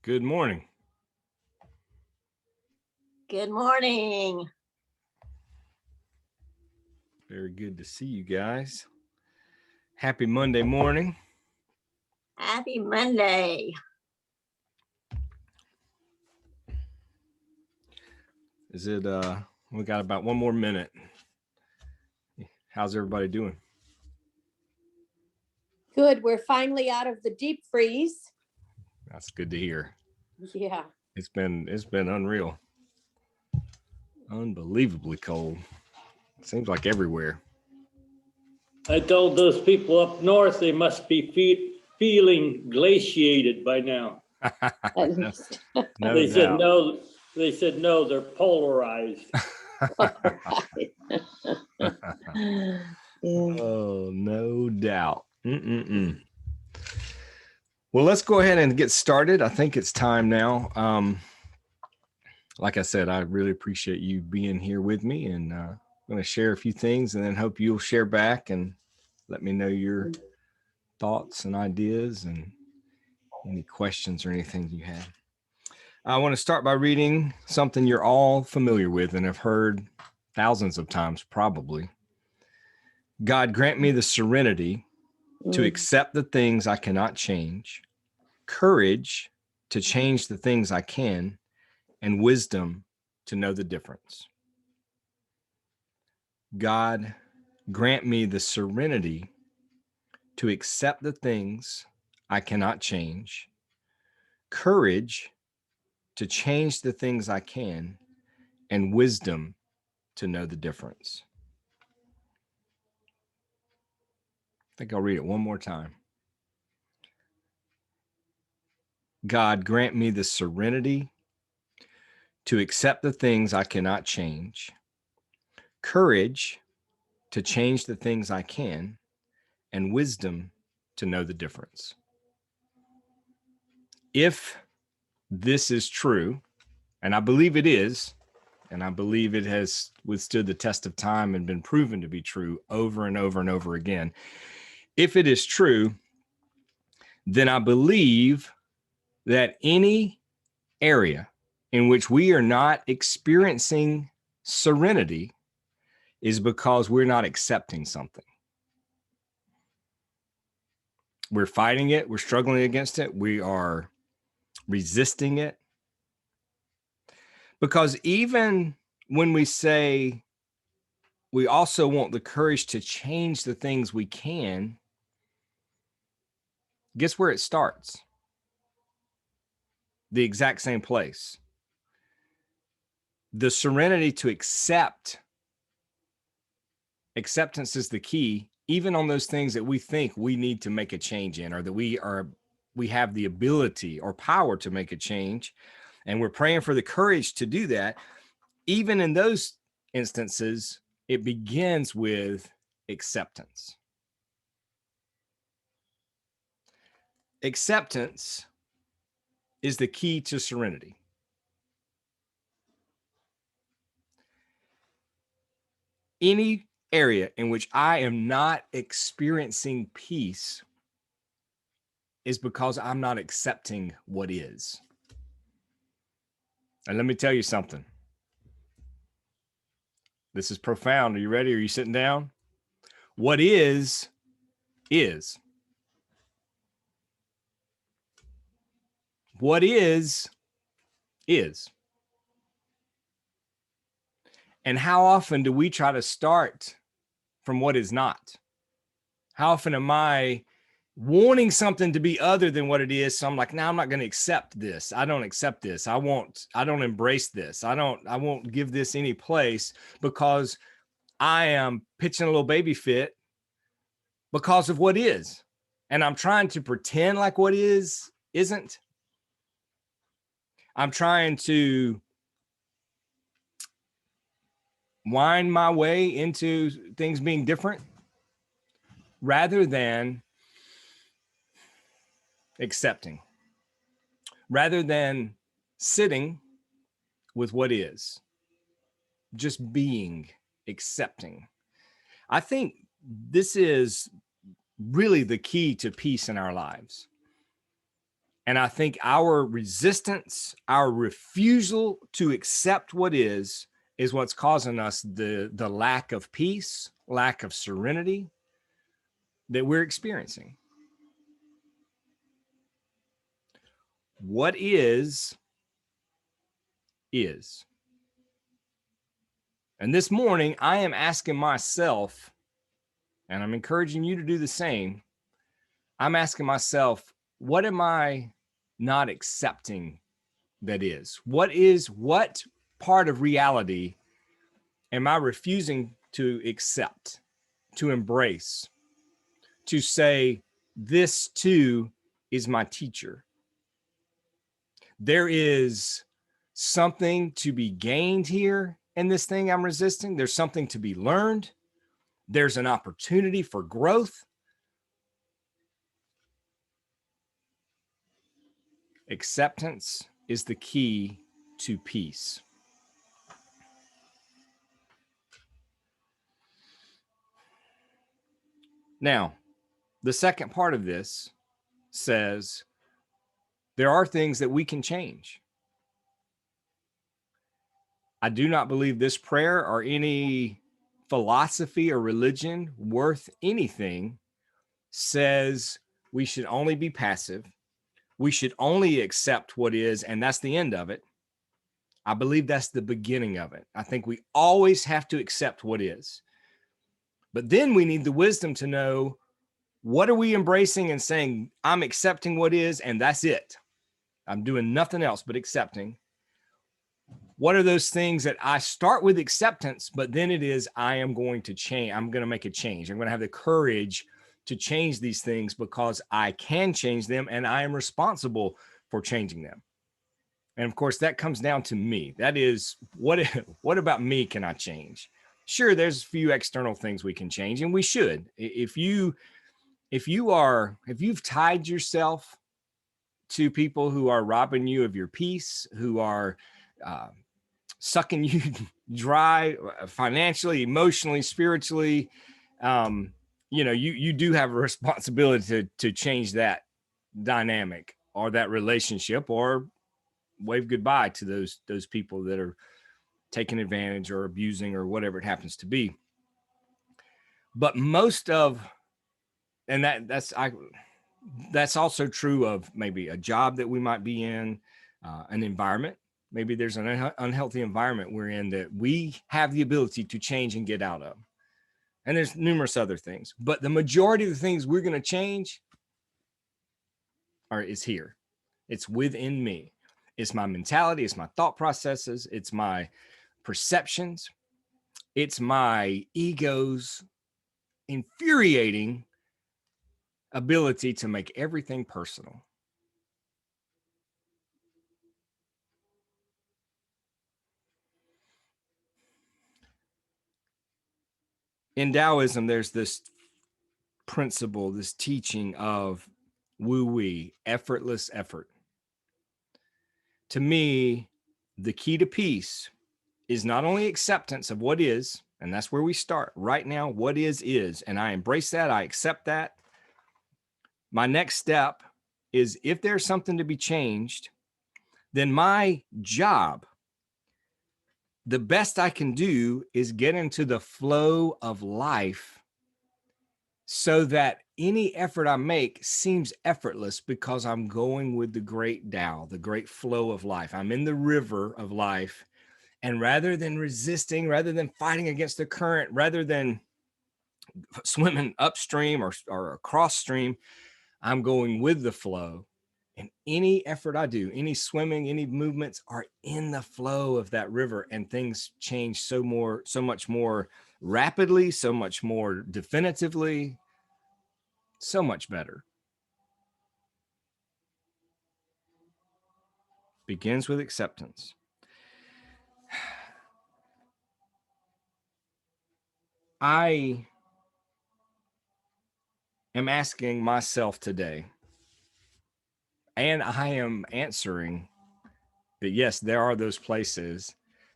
Good morning. Good morning. Very good to see you guys. Happy Monday morning. Happy Monday. We got about one more minute. How's everybody doing? Good. We're finally out of the deep freeze. That's good to hear. Yeah. It's been unreal. Unbelievably cold. Seems like everywhere. I told those people up north they must be feeling glaciated by now. No They doubt. said no. They said no. They're polarized. Oh, no doubt. Well, let's go ahead and get started. I think it's time now. Like I said, I really appreciate you being here with me, and I'm going to share a few things and then hope you'll share back and let me know your thoughts and ideas and any questions or anything you have. I want to start by reading something you're all familiar with and have heard thousands of times probably. God, grant me the serenity to accept the things I cannot change, courage to change the things I can, and wisdom to know the difference. God, grant me the serenity to accept the things I cannot change, courage to change the things I can, and wisdom to know the difference. I think I'll read it one more time. God, grant me the serenity to accept the things I cannot change, courage to change the things I can, and wisdom to know the difference. If this is true, and I believe it is, and I believe it has withstood the test of time and been proven to be true over and over and over again. If it is true, then I believe that any area in which we are not experiencing serenity is because we're not accepting something. We're fighting it. We're struggling against it. We are resisting it. Because even when we say we also want the courage to change the things we can, guess where it starts? The exact same place. The serenity to accept. Acceptance is the key, even on those things that we think we need to make a change in, or that we have the ability or power to make a change. And we're praying for the courage to do that. Even in those instances, it begins with acceptance. Acceptance is the key to serenity. Any area in which I am not experiencing peace is because I'm not accepting what is. And let me tell you something. This is profound. Are you ready? Are you sitting down? What is. What is. And how often do we try to start from what is not? How often am I wanting something to be other than what it is? So I'm like, no, I'm not going to accept this. I don't accept this. I don't embrace this. I won't give this any place because I am pitching a little baby fit because of what is. And I'm trying to pretend like what is isn't. I'm trying to wind my way into things being different rather than accepting, rather than sitting with what is, just being, accepting. I think this is really the key to peace in our lives. And I think our resistance, our refusal to accept what is what's causing us the lack of peace, lack of serenity that we're experiencing. What is. And this morning, I am asking myself, and I'm encouraging you to do the same. I'm asking myself, what am I not accepting that is? What part of reality am I refusing to accept, to embrace, to say, this too is my teacher? There is something to be gained here in this thing I'm resisting. There's something to be learned. There's an opportunity for growth. Acceptance is the key to peace. Now, the second part of this says there are things that we can change. I do not believe this prayer or any philosophy or religion worth anything says we should only be passive. We should only accept what is, and that's the end of it. I believe that's the beginning of it. I think we always have to accept what is. But then we need the wisdom to know, what are we embracing and saying, I'm accepting what is, and that's it. I'm doing nothing else but accepting. What are those things that I start with acceptance, but then it is, I am going to change. I'm going to make a change. I'm going to have the courage to change these things because I can change them and I am responsible for changing them. And of course, that comes down to me. That is, what about me can I change? Sure, there's a few external things we can change, and we should. If you've tied yourself to people who are robbing you of your peace, who are sucking you dry financially, emotionally, spiritually, you do have a responsibility to change that dynamic or that relationship, or wave goodbye to those people that are taking advantage or abusing or whatever it happens to be. But that's also true of maybe a job that we might be in, an environment. Maybe there's an unhealthy environment we're in that we have the ability to change and get out of. And there's numerous other things, but the majority of the things we're going to change is here. It's within me. It's my mentality. It's my thought processes. It's my perceptions. It's my ego's infuriating ability to make everything personal. In Taoism, there's this principle, this teaching of wu-wei, effortless effort. To me, the key to peace is not only acceptance of what is, and that's where we start right now. What is, and I embrace that. I accept that. My next step is, if there's something to be changed, then my job, the best I can do, is get into the flow of life so that any effort I make seems effortless because I'm going with the great Tao, the great flow of life. I'm in the river of life. And rather than resisting, rather than fighting against the current, rather than swimming upstream or across stream, I'm going with the flow. And any effort I do, any swimming, any movements are in the flow of that river, and things change so much more rapidly, so much more definitively, so much better. Begins with acceptance. I am asking myself today, and I am answering that yes, there are those places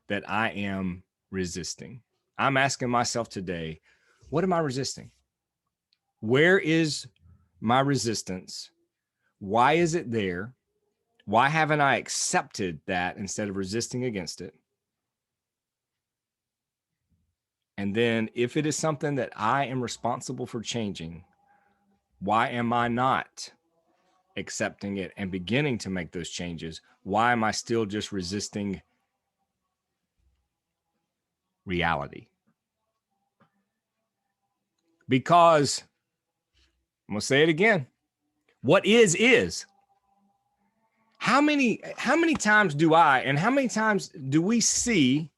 that I am resisting. I'm asking myself today, what am I resisting? Where is my resistance? Why is it there? Why haven't I accepted that instead of resisting against it? And then if it is something that I am responsible for changing, why am I not accepting it and beginning to make those changes? Why am I still just resisting reality? Because I'm going to say it again. What is. How many times do I, and how many times do we see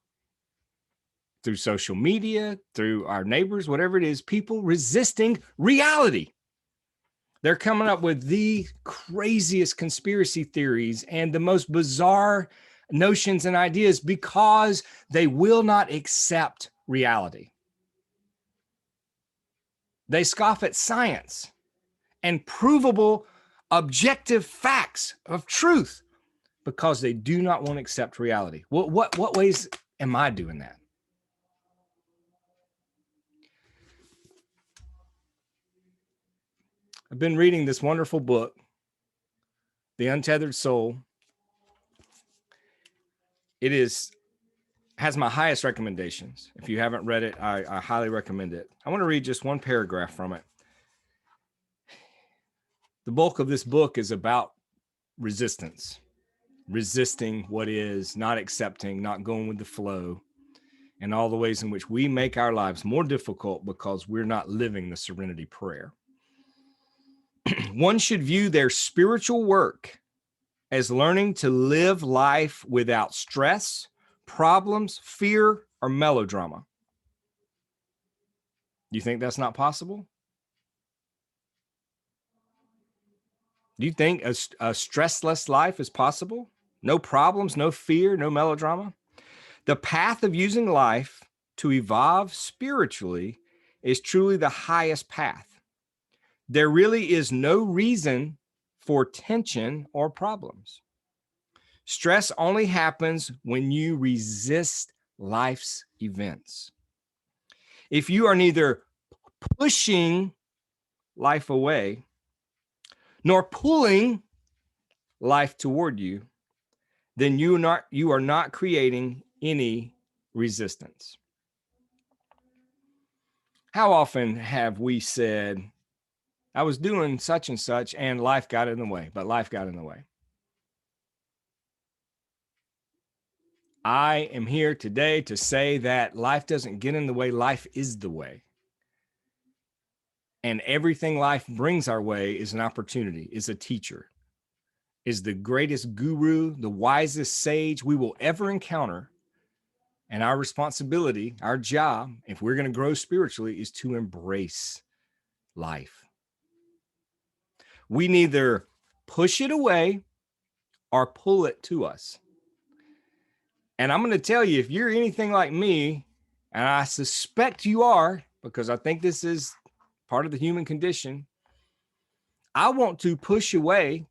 through social media, through our neighbors, whatever it is, people resisting reality? They're coming up with the craziest conspiracy theories and the most bizarre notions and ideas because they will not accept reality. They scoff at science and provable, objective facts of truth because they do not want to accept reality. What ways am I doing that? I've been reading this wonderful book, The Untethered Soul. It has my highest recommendations. If you haven't read it, I highly recommend it. I want to read just one paragraph from it. The bulk of this book is about resistance, resisting what is, not accepting, not going with the flow, and all the ways in which we make our lives more difficult because we're not living the Serenity Prayer. One should view their spiritual work as learning to live life without stress, problems, fear, or melodrama. Do you think that's not possible? Do you think a stressless life is possible? No problems, no fear, no melodrama? The path of using life to evolve spiritually is truly the highest path. There really is no reason for tension or problems. Stress only happens when you resist life's events. If you are neither pushing life away nor pulling life toward you, then you are not creating any resistance. How often have we said, I was doing such and such and life got in the way, but life got in the way? I am here today to say that life doesn't get in the way. Life is the way. And everything life brings our way is an opportunity, is a teacher, is the greatest guru, the wisest sage we will ever encounter. And our responsibility, our job, if we're going to grow spiritually, is to embrace life. We neither push it away or pull it to us. And I'm going to tell you, if you're anything like me, and I suspect you are, because I think this is part of the human condition, I want to push away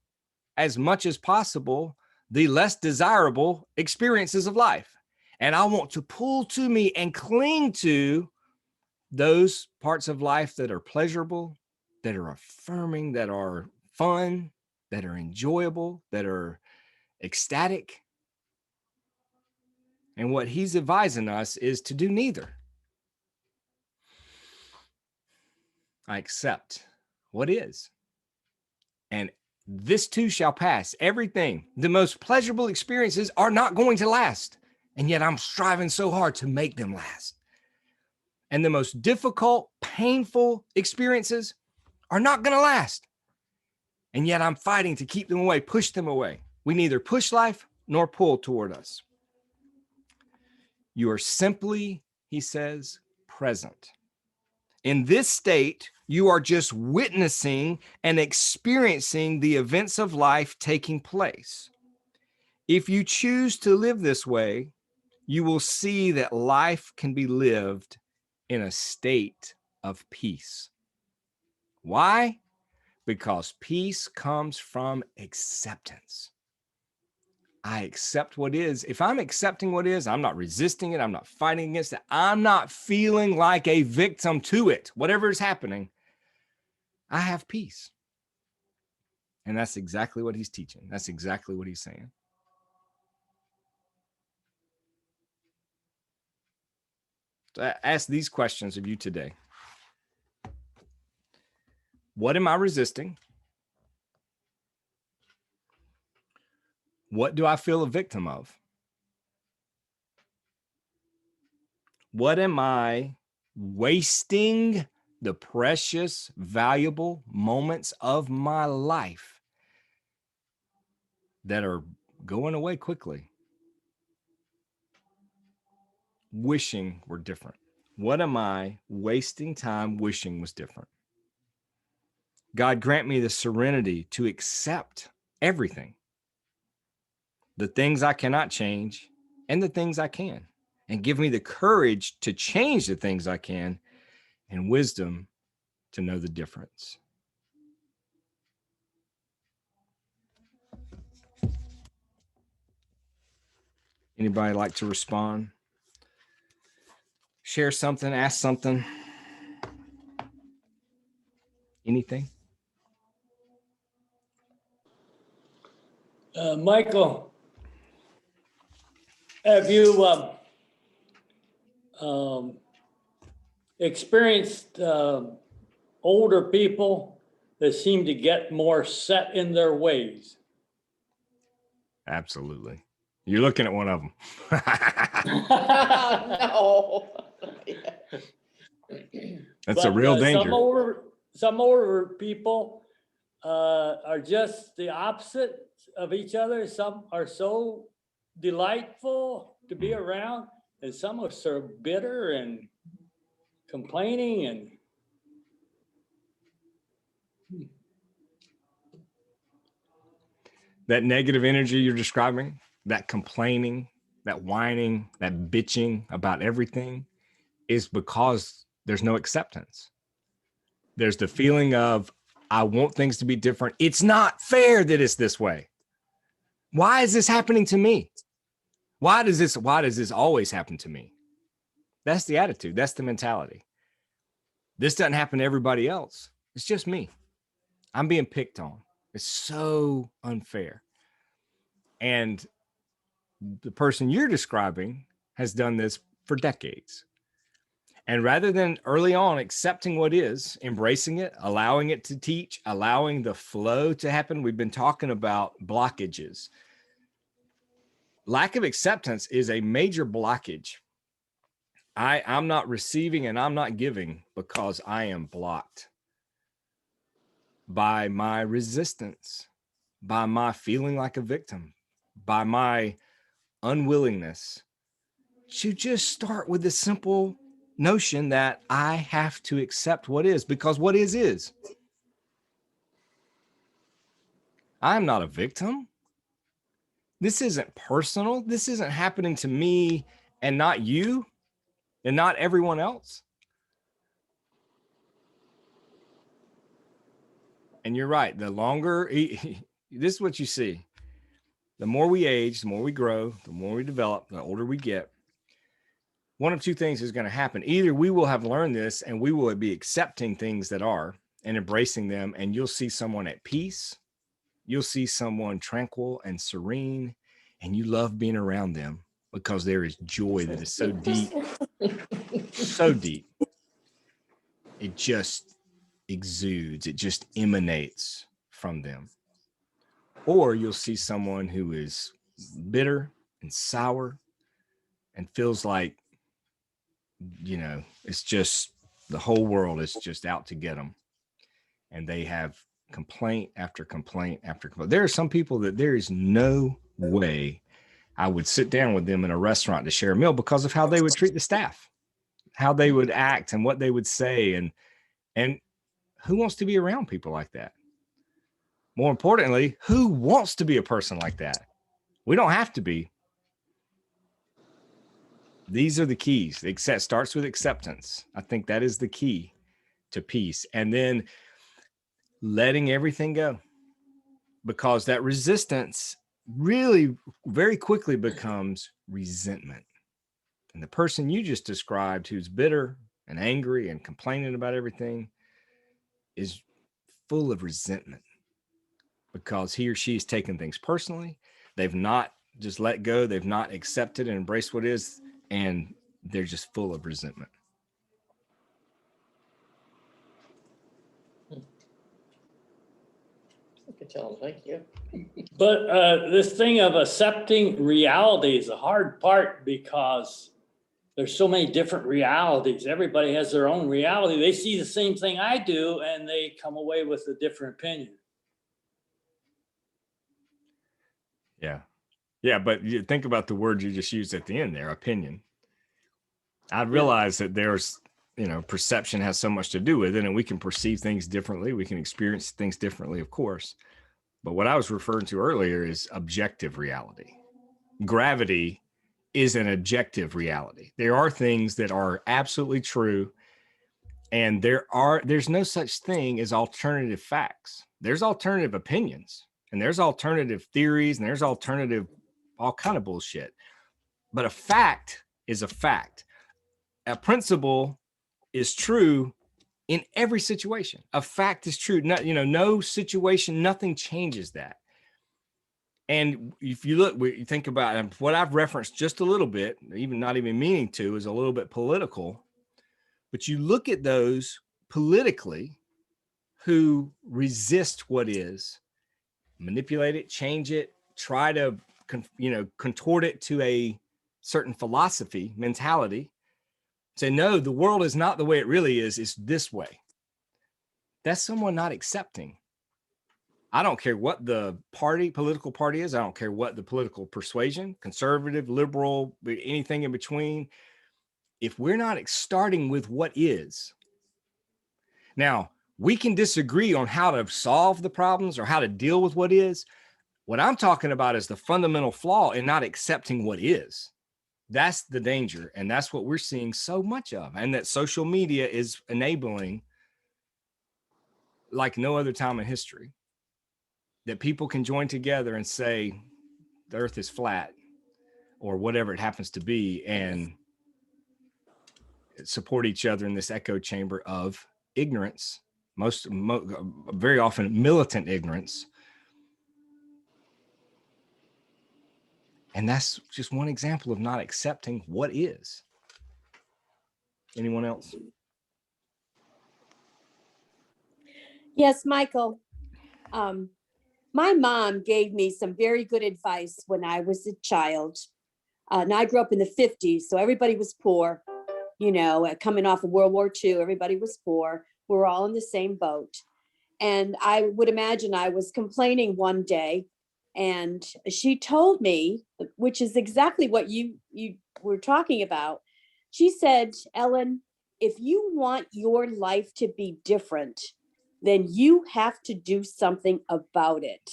as much as possible the less desirable experiences of life. And I want to pull to me and cling to those parts of life that are pleasurable, that are affirming, that are fun, that are enjoyable, that are ecstatic. And what he's advising us is to do neither. I accept what is. And this too shall pass. Everything, the most pleasurable experiences are not going to last. And yet I'm striving so hard to make them last. And the most difficult, painful experiences are not going to last. And yet I'm fighting to keep them away, push them away. We neither push life nor pull toward us. You are simply, he says, present. In this state, you are just witnessing and experiencing the events of life taking place. If you choose to live this way, you will see that life can be lived in a state of peace. Why? Because peace comes from acceptance. I accept what is. If I'm accepting what is, I'm not resisting it. I'm not fighting against it. I'm not feeling like a victim to it. Whatever is happening, I have peace. And that's exactly what he's teaching. That's exactly what he's saying. So ask these questions of you today. What am I resisting? What do I feel a victim of? What am I wasting the precious, valuable moments of my life that are going away quickly, wishing were different? What am I wasting time wishing was different? God, grant me the serenity to accept everything, the things I cannot change and the things I can, and give me the courage to change the things I can and wisdom to know the difference. Anybody like to respond? Share something, ask something, anything? Michael, have you experienced older people that seem to get more set in their ways? Absolutely. You're looking at one of them. No. That's a real danger. Some older people are just the opposite of each other. Some are so delightful to be around, and some are so bitter and complaining and That negative energy you're describing, that complaining, that whining, that bitching about everything is because there's no acceptance. There's the feeling of, I want things to be different. It's not fair that it's this way. Why is this happening to me? Why does this always happen to me? That's the attitude. That's the mentality. This doesn't happen to everybody else. It's just me. I'm being picked on. It's so unfair. And the person you're describing has done this for decades. And rather than early on accepting what is, embracing it, allowing it to teach, allowing the flow to happen, we've been talking about blockages. Lack of acceptance is a major blockage. I'm not receiving and I'm not giving because I am blocked by my resistance, by my feeling like a victim, by my unwillingness to just start with the simple notion that I have to accept what is, because what is. I'm not a victim. This isn't personal. This isn't happening to me and not you and not everyone else. And you're right. The longer, this is what you see. The more we age, the more we grow, the more we develop, the older we get. One of two things is going to happen. Either we will have learned this and we will be accepting things that are and embracing them, and you'll see someone at peace. You'll see someone tranquil and serene, and you love being around them because there is joy that is so deep, so deep. It just exudes, it just emanates from them. Or you'll see someone who is bitter and sour and feels like, it's just the whole world is just out to get them. And they have complaint after complaint after complaint. There are some people that there is no way I would sit down with them in a restaurant to share a meal because of how they would treat the staff, how they would act and what they would say. And who wants to be around people like that? More importantly, who wants to be a person like that? We don't have to be. These are the keys. It starts with acceptance. I think that is the key to peace. And then letting everything go, because that resistance really very quickly becomes resentment. And the person you just described, who's bitter and angry and complaining about everything, is full of resentment. because he or she's taken things personally. They've not just let go. They've not accepted and embraced what is, and they're just full of resentment. Okay, tell them, thank you. But this thing of accepting reality is a hard part because there's so many different realities. Everybody has their own reality. They see the same thing I do, and they come away with a different opinion. Yeah. Yeah. But you think about the word you just used at the end there, opinion. I realize that there's, perception has so much to do with it, and we can perceive things differently. We can experience things differently, of course. But what I was referring to earlier is objective reality. Gravity is an objective reality. There are things that are absolutely true, and there's no such thing as alternative facts. There's alternative opinions, and there's alternative theories, and there's alternative all kind of bullshit. But a fact is a fact. A principle is true in every situation. A fact is true. No situation, nothing changes that. And if you look, you think about what I've referenced just a little bit, even not even meaning to, is a little bit political. But you look at those politically who resist what is, manipulate it, change it, try to, contort it to a certain philosophy, mentality. Say, no, the world is not the way it really is. It's this way. That's someone not accepting. I don't care what the political party is. I don't care what the political persuasion, conservative, liberal, anything in between. If we're not starting with what is, now we can disagree on how to solve the problems or how to deal with what is. What I'm talking about is the fundamental flaw in not accepting what is. That's the danger. And that's what we're seeing so much of. And that social media is enabling like no other time in history. That people can join together and say the earth is flat or whatever it happens to be, and support each other in this echo chamber of ignorance, very often militant ignorance. And that's just one example of not accepting what is. Anyone else? Yes, Michael. My mom gave me some very good advice when I was a child. And I grew up in the 50s, so everybody was poor. Coming off of World War II, everybody was poor. We were all in the same boat. And I would imagine I was complaining one day, and she told me, which is exactly what you were talking about. She said, Ellen, if you want your life to be different, then you have to do something about it.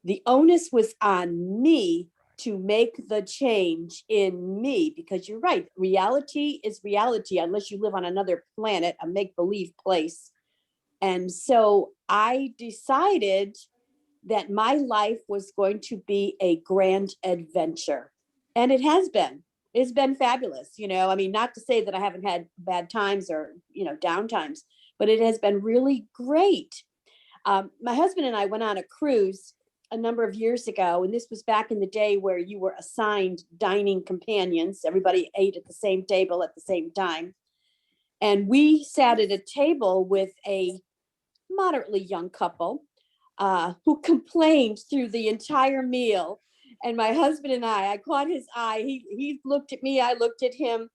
The onus was on me to make the change in me, because you're right. Reality is reality unless you live on another planet, a make-believe place. And so I decided that my life was going to be a grand adventure. And it has been. It's been fabulous. Not to say that I haven't had bad times or, down times, but it has been really great. My husband and I went on a cruise a number of years ago, and this was back in the day where you were assigned dining companions. Everybody ate at the same table at the same time. And we sat at a table with a moderately young couple who complained through the entire meal. And my husband and I caught his eye. He looked at me, I looked at him.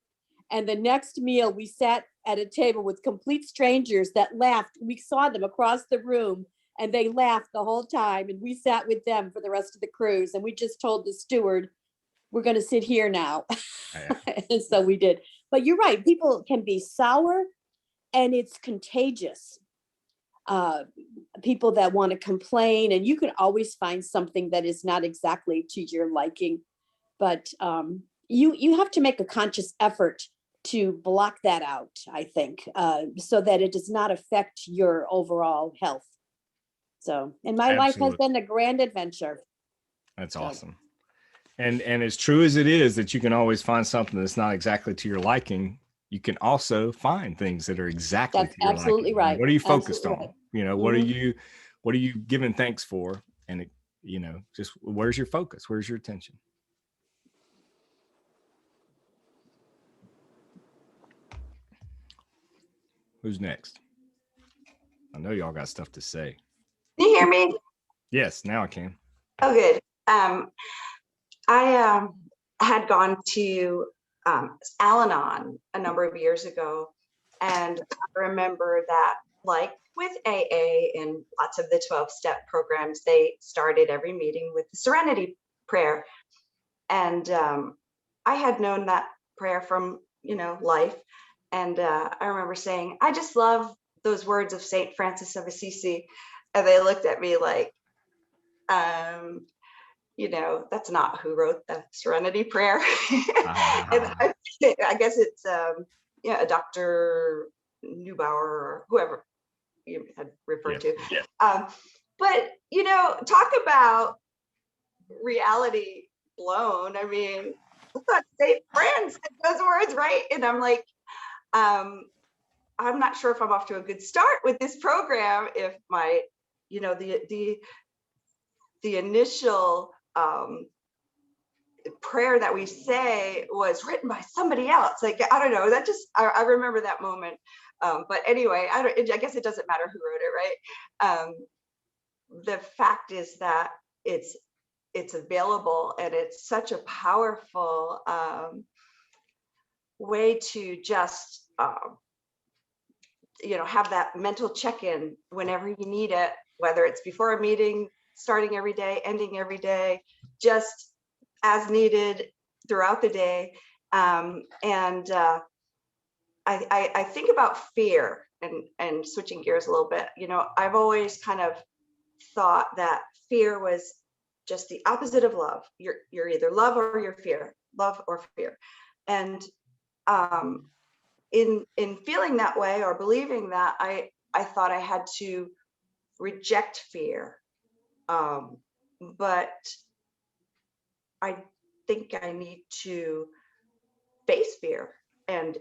And the next meal, we sat at a table with complete strangers that laughed. We saw them across the room, and they laughed the whole time. And we sat with them for the rest of the cruise. And we just told the steward, we're going to sit here now. And so we did. But you're right. People can be sour, and it's contagious. People that want to complain, and you can always find something that is not exactly to your liking. But you have to make a conscious effort to block that out, I think, so that it does not affect your overall health. So, and my life has been a grand adventure. That's awesome. And as true as it is that you can always find something that's not exactly to your liking, you can also find things that are exactly to your liking. Absolutely right. What are you focused on? Right. What are you giving thanks for? And it, just where's your focus? Where's your attention? Who's next? I know y'all got stuff to say. Can you hear me? Yes, now I can. Oh, good. I had gone to Al-Anon a number of years ago, and I remember that, like with AA and lots of the 12-step programs, they started every meeting with the Serenity Prayer. And I had known that prayer from, life. And I remember saying, I just love those words of Saint Francis of Assisi. And they looked at me like, that's not who wrote the Serenity Prayer. And I guess it's, a Dr. Neubauer or whoever you had referred to. Yeah. But, talk about reality blown. I mean, I thought St. Francis said those words, right? And I'm like, I'm not sure if I'm off to a good start with this program if my, the initial prayer that we say was written by somebody else. Like, I don't know, that just, I remember that moment. But anyway, I guess it doesn't matter who wrote it, right? The fact is that it's available, and it's such a powerful way to just, have that mental check-in whenever you need it, whether it's before a meeting, starting every day, ending every day, just as needed throughout the day. I think about fear, and switching gears a little bit, I've always kind of thought that fear was just the opposite of love. You're either love or you're fear, love or fear. And in feeling that way or believing that, I thought I had to reject fear. But I think I need to face fear and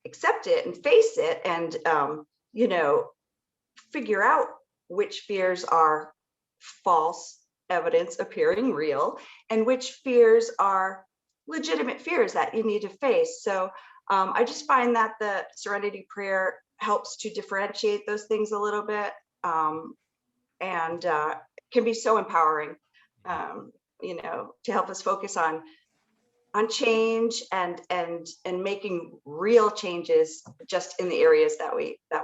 accept it and face it, and figure out which fears are false evidence appearing real and which fears are legitimate fears that you need to face. So I just find that the Serenity Prayer helps to differentiate those things a little bit, and can be so empowering, to help us focus on change and making real changes just in the areas that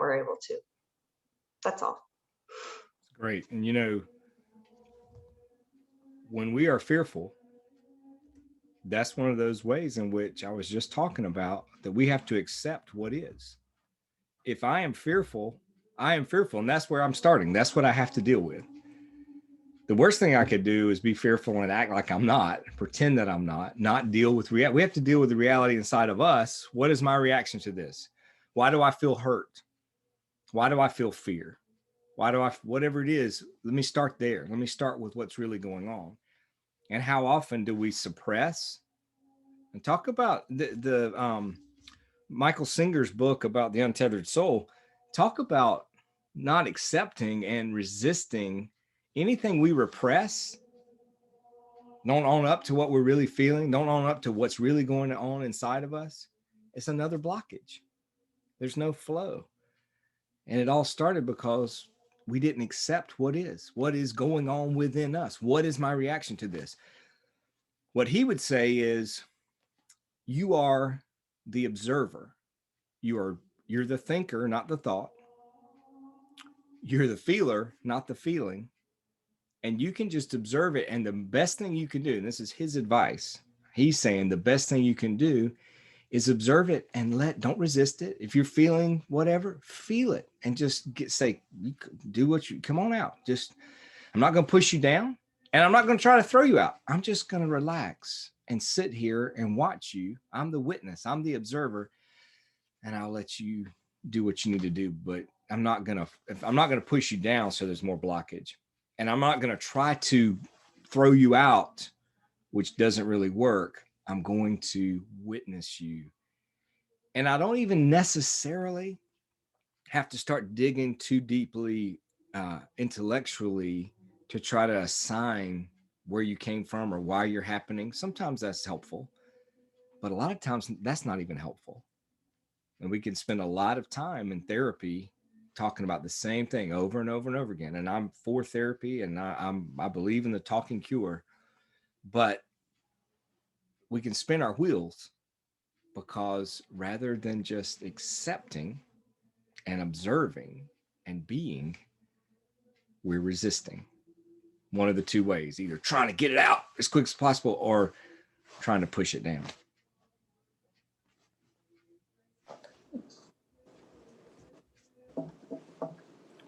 we're able to. That's all. Great. And when we are fearful, that's one of those ways in which I was just talking about, that we have to accept what is. If I am fearful, and that's where I'm starting. That's what I have to deal with. The worst thing I could do is be fearful and act like I'm not, pretend that I'm not deal with reality. We have to deal with the reality inside of us. What is my reaction to this? Why do I feel hurt? Why do I feel fear? Whatever it is, let me start there. Let me start with what's really going on. And how often do we suppress? And talk about the Michael Singer's book about the Untethered Soul. Talk about not accepting and resisting anything we repress. Don't own up to what we're really feeling. Don't own up to what's really going on inside of us. It's another blockage. There's no flow. And it all started because we didn't accept what is going on within us. What is my reaction to this? What he would say is, you are the observer. You're the thinker, not the thought. You're the feeler, not the feeling. And you can just observe it. And the best thing you can do, and this is his advice, he's saying the best thing you can do is observe it and don't resist it. If you're feeling whatever, feel it and just do what you, come on out. I'm not going to push you down, and I'm not going to try to throw you out. I'm just going to relax and sit here and watch you. I'm the witness. I'm the observer, and I'll let you do what you need to do. But I'm not going to push you down so there's more blockage. And I'm not going to try to throw you out, which doesn't really work. I'm going to witness you. And I don't even necessarily have to start digging too deeply intellectually to try to assign where you came from or why you're happening. Sometimes that's helpful, but a lot of times that's not even helpful. And we can spend a lot of time in therapy talking about the same thing over and over and over again. And I'm for therapy, and I believe in the talking cure, but we can spin our wheels because rather than just accepting and observing and being, we're resisting. One of the two ways, either trying to get it out as quick as possible or trying to push it down.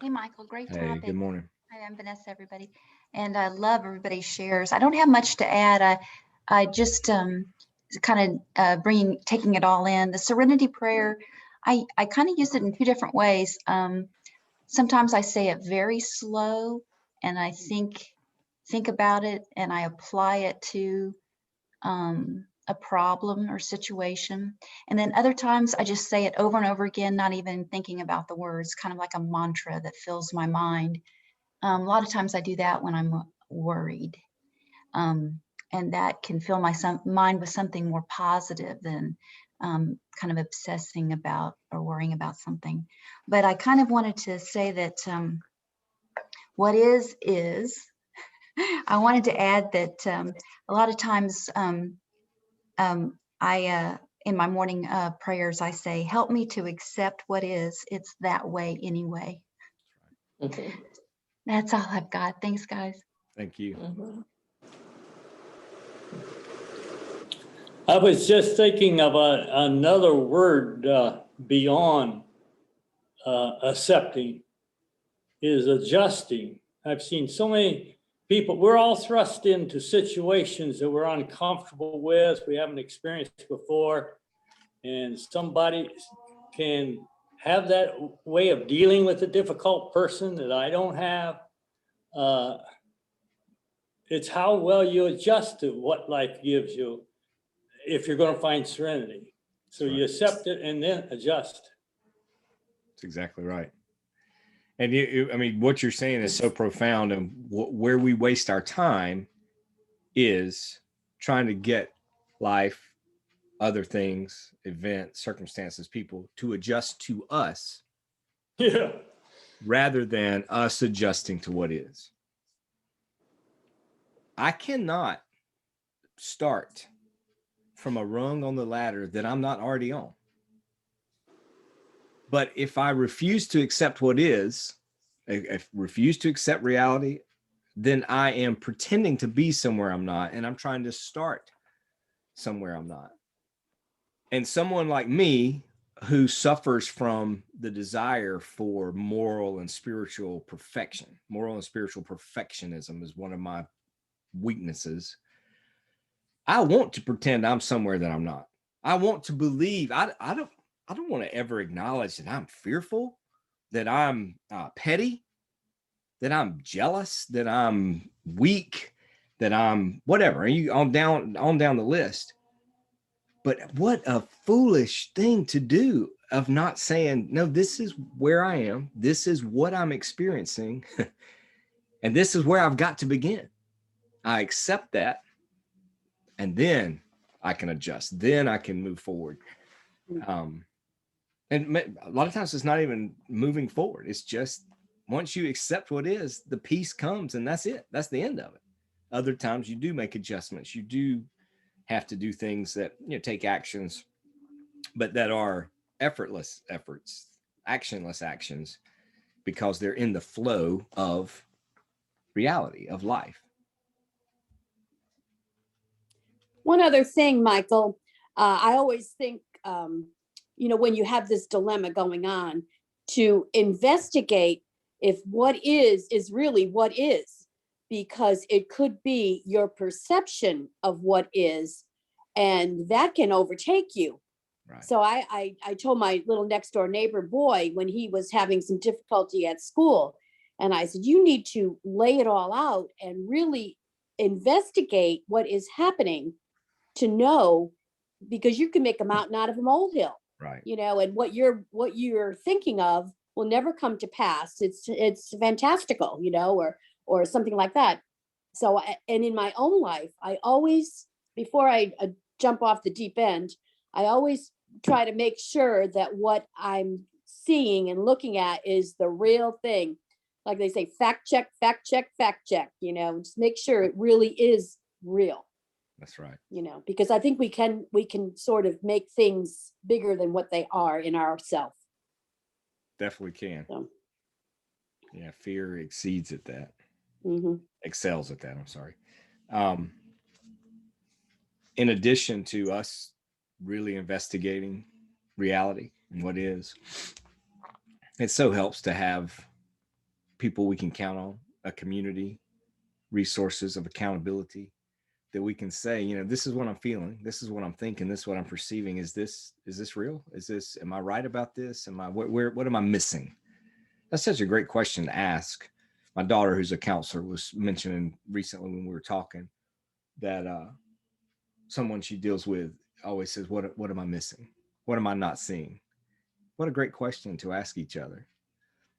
Hey, Michael, great Hey, topic. good morning. Hi, I'm Vanessa, everybody. And I love everybody's shares. I don't have much to add. I just kind of taking it all in. The Serenity Prayer, I kind of use it in two different ways. Sometimes I say it very slow, and I think about it, and I apply it to a problem or situation. And then other times I just say it over and over again, not even thinking about the words, kind of like a mantra that fills my mind. A lot of times I do that when I'm worried. And that can fill my mind with something more positive than kind of obsessing about or worrying about something. But I kind of wanted to say that what is, I wanted to add that a lot of times I, in my morning prayers, I say, help me to accept what is. It's that way anyway. That's all I've got. Thanks, guys. Thank you. I was just thinking of another word beyond accepting is adjusting. I've seen so many people, we're all thrust into situations that we're uncomfortable with, we haven't experienced before, and somebody can have that way of dealing with a difficult person that I don't have. It's how well you adjust to what life gives you if you're going to find serenity. So you accept it and then adjust. That's exactly right. And I mean, what you're saying is so profound, and where we waste our time is trying to get life, other things, events, circumstances, people to adjust to us. Yeah. Rather than us adjusting to what is. I cannot start from a rung on the ladder that I'm not already on. But if I refuse to accept what is, if refuse to accept reality, then I am pretending to be somewhere I'm not, and I'm trying to start somewhere I'm not. And someone like me who suffers from the desire for moral and spiritual perfection, moral and spiritual perfectionism is one of my weaknesses. I want to pretend I'm somewhere that I'm not. I want to believe. I don't want to ever acknowledge that I'm fearful, that I'm petty, that I'm jealous, that I'm weak, that I'm whatever. And you on down the list. But what a foolish thing to do of not saying, no, this is where I am. This is what I'm experiencing. And this is where I've got to begin. I accept that. And then I can adjust. Then I can move forward. And a lot of times it's not even moving forward. It's just once you accept what is, the peace comes, and that's it. That's the end of it. Other times you do make adjustments. You do have to do things that, take actions, but that are effortless efforts, actionless actions, because they're in the flow of reality, of life. One other thing, Michael, I always think, when you have this dilemma going on, to investigate if what is really what is, because it could be your perception of what is, and that can overtake you. Right. So I told my little next door neighbor boy when he was having some difficulty at school, and I said, you need to lay it all out and really investigate what is happening to know, because you can make a mountain out of a molehill. Right. And what you're thinking of will never come to pass. It's fantastical, or or something like that. So, and in my own life, I always, before I jump off the deep end, I always try to make sure that what I'm seeing and looking at is the real thing. Like they say, fact check, fact check, fact check, you know, just make sure it really is real. That's right. You know, because I think we can sort of make things bigger than what they are in ourself. Definitely can. So. Yeah, fear exceeds at that. Mhm. Excels at that. I'm sorry. In addition to us really investigating reality and what is, it so helps to have people we can count on, a community, resources of accountability that we can say, you know, this is what I'm feeling, this is what I'm thinking, this is what I'm perceiving. Is this real? Am I right about this? What am I missing? That's such a great question to ask. My daughter, who's a counselor, was mentioning recently when we were talking that someone she deals with always says, what am I missing? What am I not seeing? What a great question to ask each other.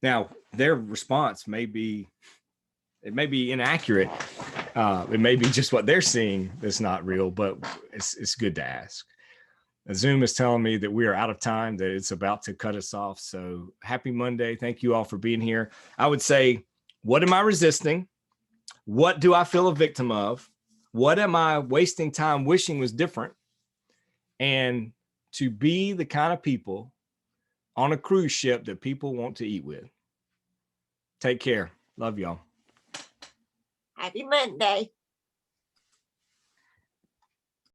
Now, their response may be inaccurate. It may be just what they're seeing that's not real, but it's good to ask. Zoom is telling me that we are out of time, that it's about to cut us off. So happy Monday. Thank you all for being here. I would say, what am I resisting? What do I feel a victim of? What am I wasting time wishing was different? And to be the kind of people on a cruise ship that people want to eat with. Take care. Love y'all. Happy Monday.